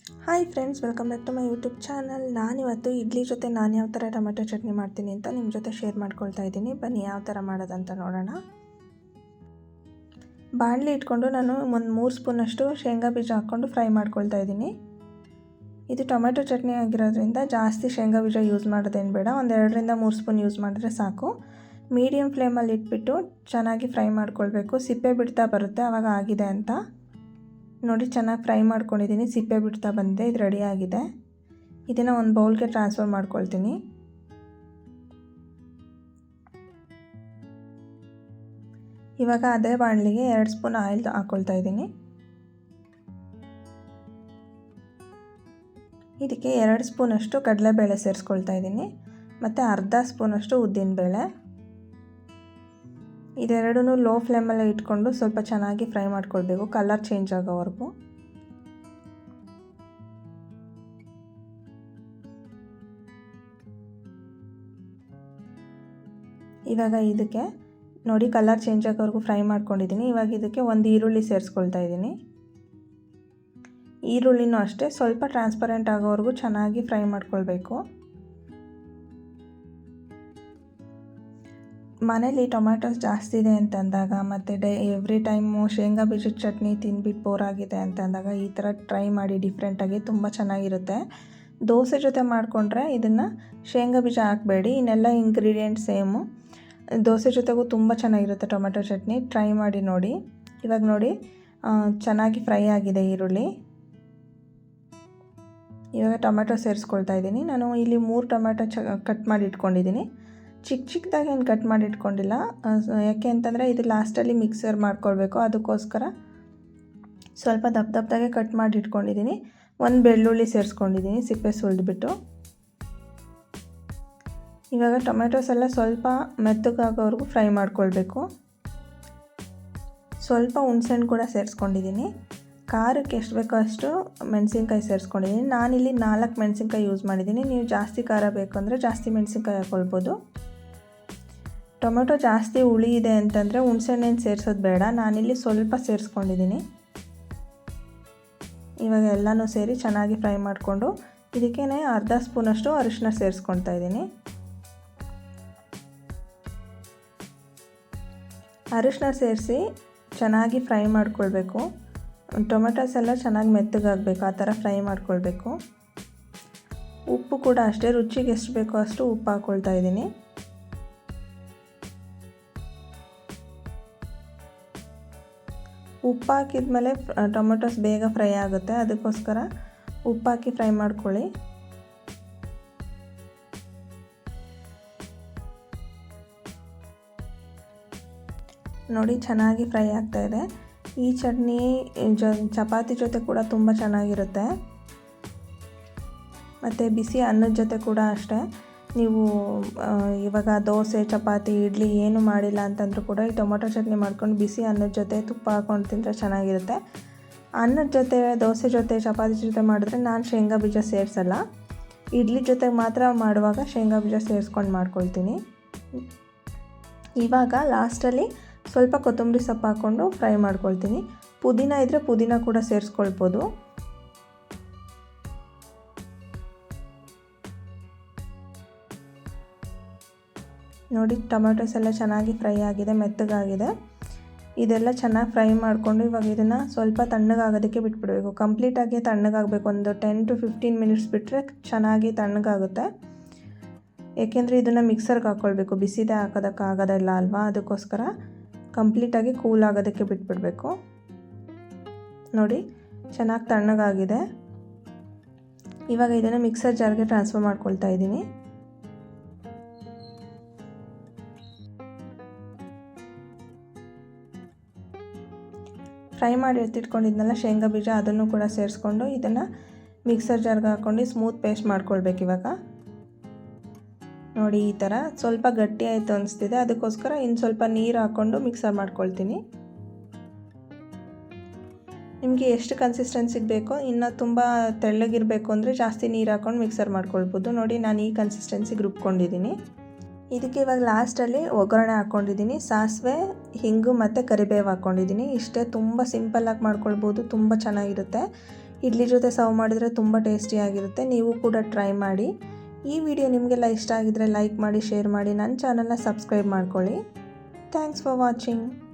Hi friends, welcome back to my YouTube channel. ನಾನಿವತ್ತು ಇಡ್ಲಿ ಜೊತೆ ನಾನು ಯಾವ ಥರ ಟೊಮೆಟೊ ಚಟ್ನಿ ಮಾಡ್ತೀನಿ ಅಂತ ನಿಮ್ಮ ಜೊತೆ ಶೇರ್ ಮಾಡ್ಕೊಳ್ತಾ ಇದ್ದೀನಿ. ಬನ್ನಿ ಯಾವ ಥರ ಮಾಡೋದಂತ ನೋಡೋಣ. ಬಾಣಲಿ ಇಟ್ಕೊಂಡು ನಾನು ಒಂದು 3 ಸ್ಪೂನಷ್ಟು ಶೇಂಗಾ ಬೀಜ ಹಾಕ್ಕೊಂಡು ಫ್ರೈ ಮಾಡ್ಕೊಳ್ತಾ ಇದ್ದೀನಿ. ಇದು ಟೊಮೆಟೊ ಚಟ್ನಿ ಆಗಿರೋದ್ರಿಂದ ಜಾಸ್ತಿ ಶೇಂಗಾ ಬೀಜ ಯೂಸ್ ಮಾಡೋದೇನು ಬೇಡ. ಒಂದು 2ರಿಂದ 3 ಸ್ಪೂನ್ ಯೂಸ್ ಮಾಡಿದ್ರೆ ಸಾಕು. ಮೀಡಿಯಮ್ ಫ್ಲೇಮಲ್ಲಿ ಇಟ್ಬಿಟ್ಟು ಚೆನ್ನಾಗಿ ಫ್ರೈ ಮಾಡ್ಕೊಳ್ಬೇಕು. ಸಿಪ್ಪೆ ಬಿಡ್ತಾ ಬರುತ್ತೆ, ಆವಾಗ ಆಗಿದೆ ಅಂತ ನೋಡಿ. ಚೆನ್ನಾಗಿ ಫ್ರೈ ಮಾಡ್ಕೊಂಡಿದ್ದೀನಿ, ಸಿಪ್ಪೆ ಬಿಡ್ತಾ ಬಂದಿದೆ. ಇದು ರೆಡಿ ಆಗಿದೆ. ಇದನ್ನು ಒಂದು ಬೌಲ್ಗೆ ಟ್ರಾನ್ಸ್ಫರ್ ಮಾಡ್ಕೊಳ್ತೀನಿ. ಇವಾಗ ಅದೇ ಬಾಣಲಿಗೆ 2 ಸ್ಪೂನ್ ಆಯಿಲ್ ಹಾಕ್ಕೊಳ್ತಾ ಇದ್ದೀನಿ. ಇದಕ್ಕೆ 2 ಸ್ಪೂನಷ್ಟು ಕಡಲೆಬೇಳೆ ಸೇರಿಸ್ಕೊಳ್ತಾ ಇದ್ದೀನಿ ಮತ್ತು ಅರ್ಧ ಸ್ಪೂನಷ್ಟು ಉದ್ದಿನಬೇಳೆ. ಇದೆರಡೂ ಲೋ ಫ್ಲೇಮಲ್ಲೇ ಇಟ್ಕೊಂಡು ಸ್ವಲ್ಪ ಚೆನ್ನಾಗಿ ಫ್ರೈ ಮಾಡ್ಕೊಳ್ಬೇಕು, ಕಲರ್ ಚೇಂಜ್ ಆಗೋವರೆಗೂ. ಇವಾಗ ಇದಕ್ಕೆ ನೋಡಿ ಕಲರ್ ಚೇಂಜ್ ಆಗೋವರೆಗೂ ಫ್ರೈ ಮಾಡ್ಕೊಂಡಿದ್ದೀನಿ. ಇವಾಗ ಇದಕ್ಕೆ ಒಂದು ಈರುಳ್ಳಿ ಸೇರಿಸ್ಕೊಳ್ತಾ ಇದ್ದೀನಿ. ಈರುಳ್ಳಿನೂ ಅಷ್ಟೇ ಸ್ವಲ್ಪ ಟ್ರಾನ್ಸ್ಪರೆಂಟ್ ಆಗೋವರೆಗೂ ಚೆನ್ನಾಗಿ ಫ್ರೈ ಮಾಡ್ಕೊಳ್ಬೇಕು. ಮನೇಲಿ ಟೊಮ್ಯಾಟೋಸ್ ಜಾಸ್ತಿ ಇದೆ ಅಂತಂದಾಗ ಮತ್ತು ಎವ್ರಿ ಟೈಮು ಶೇಂಗಾ ಬೀಜದ ಚಟ್ನಿ ತಿಂದ್ಬಿಟ್ಟು ಬೋರ್ ಆಗಿದೆ ಅಂತಂದಾಗ ಈ ಥರ ಟ್ರೈ ಮಾಡಿ, ಡಿಫ್ರೆಂಟಾಗಿ ತುಂಬ ಚೆನ್ನಾಗಿರುತ್ತೆ. ದೋಸೆ ಜೊತೆ ಮಾಡಿಕೊಂಡ್ರೆ ಇದನ್ನು ಶೇಂಗಾ ಬೀಜ ಹಾಕಬೇಡಿ, ಇನ್ನೆಲ್ಲ ಇಂಗ್ರೀಡಿಯೆಂಟ್ ಸೇಮು. ದೋಸೆ ಜೊತೆಗೂ ತುಂಬ ಚೆನ್ನಾಗಿರುತ್ತೆ ಟೊಮೆಟೊ ಚಟ್ನಿ. ಟ್ರೈ ಮಾಡಿ ನೋಡಿ. ಇವಾಗ ನೋಡಿ ಚೆನ್ನಾಗಿ ಫ್ರೈ ಆಗಿದೆ ಈರುಳ್ಳಿ. ಇವಾಗ ಟೊಮೆಟೊ ಸೇರಿಸ್ಕೊಳ್ತಾ ಇದ್ದೀನಿ. ನಾನು ಇಲ್ಲಿ 3 ಟೊಮೆಟೊ ಕಟ್ ಮಾಡಿ ಇಟ್ಕೊಂಡಿದ್ದೀನಿ. ಚಿಕ್ಕದಾಗಿ ಏನು ಕಟ್ ಮಾಡಿ ಇಟ್ಕೊಂಡಿಲ್ಲ, ಯಾಕೆ ಅಂತಂದರೆ ಇದು ಲಾಸ್ಟಲ್ಲಿ ಮಿಕ್ಸರ್ ಮಾಡ್ಕೊಳ್ಬೇಕು. ಅದಕ್ಕೋಸ್ಕರ ಸ್ವಲ್ಪ ದಪ್ಪದಾಗೆ ಕಟ್ ಮಾಡಿ ಇಟ್ಕೊಂಡಿದ್ದೀನಿ. ಒಂದು ಬೆಳ್ಳುಳ್ಳಿ ಸೇರಿಸ್ಕೊಂಡಿದ್ದೀನಿ, ಸಿಪ್ಪೆ ಸುಲಿದ್ಬಿಟ್ಟು. ಇವಾಗ ಟೊಮೆಟೊಸ್ ಎಲ್ಲ ಸ್ವಲ್ಪ ಮೆತ್ತಗಾಗೋವರೆಗೂ ಫ್ರೈ ಮಾಡ್ಕೊಳ್ಬೇಕು. ಸ್ವಲ್ಪ ಹುಣಸೆಹಣ್ಣು ಕೂಡ ಸೇರಿಸ್ಕೊಂಡಿದ್ದೀನಿ. ಖಾರಕ್ಕೆ ಎಷ್ಟು ಬೇಕೋ ಅಷ್ಟು ಮೆಣಸಿನ್ಕಾಯಿ ಸೇರಿಸ್ಕೊಂಡಿದ್ದೀನಿ. ನಾನಿಲ್ಲಿ 4 ಮೆಣಸಿನ್ಕಾಯಿ ಯೂಸ್ ಮಾಡಿದ್ದೀನಿ. ನೀವು ಜಾಸ್ತಿ ಖಾರ ಬೇಕು ಅಂದರೆ ಜಾಸ್ತಿ ಮೆಣಸಿನ್ಕಾಯಿ ಹಾಕ್ಕೊಳ್ಬೋದು. ಟೊಮೆಟೊ ಜಾಸ್ತಿ ಹುಳಿ ಇದೆ ಅಂತಂದರೆ ಹುಣಸೆಹಣ್ಣೇನು ಸೇರಿಸೋದು ಬೇಡ. ನಾನಿಲ್ಲಿ ಸ್ವಲ್ಪ ಸೇರಿಸ್ಕೊಂಡಿದ್ದೀನಿ. ಇವಾಗ ಎಲ್ಲನೂ ಸೇರಿ ಚೆನ್ನಾಗಿ ಫ್ರೈ ಮಾಡಿಕೊಂಡು ಇದಕ್ಕೇ ಅರ್ಧ ಸ್ಪೂನಷ್ಟು ಅರಿಶಿನ ಸೇರಿಸ್ಕೊಳ್ತಾ ಇದ್ದೀನಿ. ಅರಿಶಿನ ಸೇರಿಸಿ ಚೆನ್ನಾಗಿ ಫ್ರೈ ಮಾಡ್ಕೊಳ್ಬೇಕು. ಟೊಮೆಟೊಸ್ ಎಲ್ಲ ಚೆನ್ನಾಗಿ ಮೆತ್ತಗಾಗಬೇಕು, ಆ ಥರ ಫ್ರೈ ಮಾಡ್ಕೊಳ್ಬೇಕು. ಉಪ್ಪು ಕೂಡ ಅಷ್ಟೇ, ರುಚಿಗೆ ಎಷ್ಟು ಬೇಕೋ ಅಷ್ಟು ಉಪ್ಪು ಹಾಕ್ಕೊಳ್ತಾ ಇದ್ದೀನಿ. ಉಪ್ಪು ಹಾಕಿದ್ಮೇಲೆ ಟೊಮೆಟೊಸ್ ಬೇಗ ಫ್ರೈ ಆಗುತ್ತೆ, ಅದಕ್ಕೋಸ್ಕರ ಉಪ್ಪು ಹಾಕಿ ಫ್ರೈ ಮಾಡ್ಕೊಳ್ಳಿ. ನೋಡಿ ಚೆನ್ನಾಗಿ ಫ್ರೈ ಆಗ್ತಾಯಿದೆ. ಈ ಚಟ್ನಿ ಚಪಾತಿ ಜೊತೆ ಕೂಡ ತುಂಬ ಚೆನ್ನಾಗಿರುತ್ತೆ ಮತ್ತು ಬಿಸಿ ಅನ್ನದ ಜೊತೆ ಕೂಡ ಅಷ್ಟೇ. ನೀವು ಇವಾಗ ದೋಸೆ, ಚಪಾತಿ, ಇಡ್ಲಿ ಏನು ಮಾಡಿಲ್ಲ ಅಂತಂದರೂ ಕೂಡ ಈ ಟೊಮೊಟೊ ಚಟ್ನಿ ಮಾಡ್ಕೊಂಡು ಬಿಸಿ ಅನ್ನದ ಜೊತೆ ತುಪ್ಪ ಹಾಕ್ಕೊಂಡು ತಿಂದರೆ ಚೆನ್ನಾಗಿರುತ್ತೆ. ಅನ್ನದ ಜೊತೆ, ದೋಸೆ ಜೊತೆ, ಚಪಾತಿ ಜೊತೆ ಮಾಡಿದ್ರೆ ನಾನು ಶೇಂಗಾ ಬೀಜ ಸೇರಿಸಲ್ಲ. ಇಡ್ಲಿ ಜೊತೆಗೆ ಮಾತ್ರ ಮಾಡುವಾಗ ಶೇಂಗಾ ಬೀಜ ಸೇರಿಸ್ಕೊಂಡು ಮಾಡ್ಕೊಳ್ತೀನಿ. ಇವಾಗ ಲಾಸ್ಟಲ್ಲಿ ಸ್ವಲ್ಪ ಕೊತ್ತಂಬರಿ ಸೊಪ್ಪು ಹಾಕ್ಕೊಂಡು ಫ್ರೈ ಮಾಡ್ಕೊಳ್ತೀನಿ. ಪುದೀನ ಇದ್ದರೆ ಪುದೀನ ಕೂಡ ಸೇರಿಸ್ಕೊಳ್ಬೋದು. ನೋಡಿ ಟೊಮೆಟೊಸ್ ಎಲ್ಲ ಚೆನ್ನಾಗಿ ಫ್ರೈ ಆಗಿದೆ, ಮೆತ್ತಗಾಗಿದೆ. ಇದೆಲ್ಲ ಚೆನ್ನಾಗಿ ಫ್ರೈ ಮಾಡಿಕೊಂಡು ಇವಾಗ ಇದನ್ನು ಸ್ವಲ್ಪ ತಣ್ಣಗಾಗೋದಕ್ಕೆ ಬಿಟ್ಬಿಡಬೇಕು. ಕಂಪ್ಲೀಟಾಗಿ ತಣ್ಣಗಾಗಬೇಕು. ಒಂದು 10 to 15 ಮಿನಿಟ್ಸ್ ಬಿಟ್ಟರೆ ಚೆನ್ನಾಗಿ ತಣ್ಣಗಾಗುತ್ತೆ. ಏಕೆಂದರೆ ಇದನ್ನು ಮಿಕ್ಸರ್ಗೆ ಹಾಕ್ಕೊಳ್ಬೇಕು, ಬಿಸಿದೆ ಹಾಕೋದಕ್ಕಾಗೋದಿಲ್ಲ ಅಲ್ವಾ, ಅದಕ್ಕೋಸ್ಕರ ಕಂಪ್ಲೀಟಾಗಿ ಕೂಲ್ ಆಗೋದಕ್ಕೆ ಬಿಟ್ಬಿಡಬೇಕು. ನೋಡಿ ಚೆನ್ನಾಗಿ ತಣ್ಣಗಾಗಿದೆ. ಇವಾಗ ಇದನ್ನು ಮಿಕ್ಸರ್ ಜಾರ್ಗೆ ಟ್ರಾನ್ಸ್ಫರ್ ಮಾಡ್ಕೊಳ್ತಾ ಇದ್ದೀನಿ. ಫ್ರೈ ಮಾಡಿ ಎತ್ತಿಟ್ಕೊಂಡಿದ್ನಲ್ಲ ಶೇಂಗಾ ಬೀಜ, ಅದನ್ನು ಕೂಡ ಸೇರಿಸ್ಕೊಂಡು ಇದನ್ನು ಮಿಕ್ಸರ್ ಜಾರ್ಗೆ ಹಾಕ್ಕೊಂಡು ಸ್ಮೂತ್ ಪೇಸ್ಟ್ ಮಾಡ್ಕೊಳ್ಬೇಕು. ಇವಾಗ ನೋಡಿ ಈ ಥರ ಸ್ವಲ್ಪ ಗಟ್ಟಿ ಆಯಿತು ಅನಿಸ್ತಿದೆ, ಅದಕ್ಕೋಸ್ಕರ ಇನ್ನು ಸ್ವಲ್ಪ ನೀರು ಹಾಕ್ಕೊಂಡು ಮಿಕ್ಸರ್ ಮಾಡ್ಕೊಳ್ತೀನಿ. ನಿಮಗೆ ಎಷ್ಟು ಕನ್ಸಿಸ್ಟೆನ್ಸಿಗೆ ಬೇಕೋ, ಇನ್ನು ತುಂಬ ತೆಳ್ಳಗಿರಬೇಕು ಅಂದರೆ ಜಾಸ್ತಿ ನೀರು ಹಾಕ್ಕೊಂಡು ಮಿಕ್ಸರ್ ಮಾಡ್ಕೊಳ್ಬೋದು. ನೋಡಿ ನಾನು ಈ ಕನ್ಸಿಸ್ಟೆನ್ಸಿಗೆ ರುಬ್ಕೊಂಡಿದ್ದೀನಿ. ಇದಕ್ಕೆ ಇವಾಗ ಲಾಸ್ಟಲ್ಲಿ ಒಗ್ಗರಣೆ ಹಾಕ್ಕೊಂಡಿದ್ದೀನಿ. ಸಾಸಿವೆ, ಹಿಂಗು ಮತ್ತು ಕರಿಬೇವು ಹಾಕ್ಕೊಂಡಿದ್ದೀನಿ. ಇಷ್ಟೇ, ತುಂಬ ಸಿಂಪಲ್ಲಾಗಿ ಮಾಡ್ಕೊಳ್ಬೋದು, ತುಂಬ ಚೆನ್ನಾಗಿರುತ್ತೆ. ಇಡ್ಲಿ ಜೊತೆ ಸರ್ವ್ ಮಾಡಿದರೆ ತುಂಬ ಟೇಸ್ಟಿಯಾಗಿರುತ್ತೆ. ನೀವು ಕೂಡ ಟ್ರೈ ಮಾಡಿ. ಈ ವಿಡಿಯೋ ನಿಮಗೆಲ್ಲ ಇಷ್ಟ ಆಗಿದ್ರೆ ಲೈಕ್ ಮಾಡಿ, ಶೇರ್ ಮಾಡಿ, ನನ್ನ ಚಾನಲ್ನ ಸಬ್ಸ್ಕ್ರೈಬ್ ಮಾಡ್ಕೊಳ್ಳಿ. Thanks for watching.